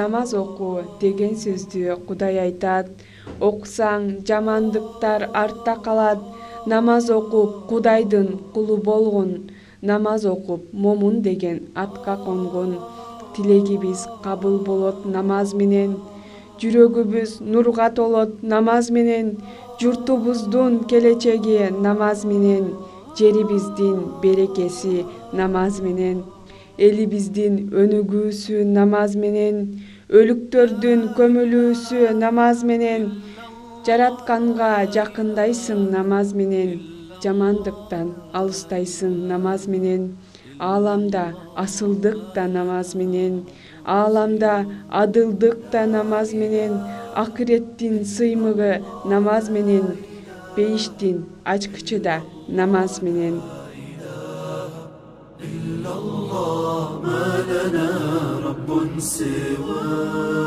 намаз оку деген сөздү Кудай айтат. Окусаң жамандыктар артта калат. Намаз окуп Кудайдын кулу болгон. Намаз окуп момун деген атка конгон. Тилегибиз кабыл болот намаз менен. Жүрөгүбүз нурга толот намаз менен. Журтубуздун келечеги намаз менен. Жерибиздин берекеси намаз менен. Элибиздин өнүгүүсү намаз менен. Өлүктөрдүн көмүлүүсү намаз менен. Жаратканга жакындайсың намаз менен. Жамандыктан алыстайсың намаз менен. Ааламда асылдык да намаз менен. Ааламда адылдык да намаз менен. Акыреттин сыймыгы намаз менен. Бейиштин ачкычы да намаз менен. إلا الله ما لنا رب سواه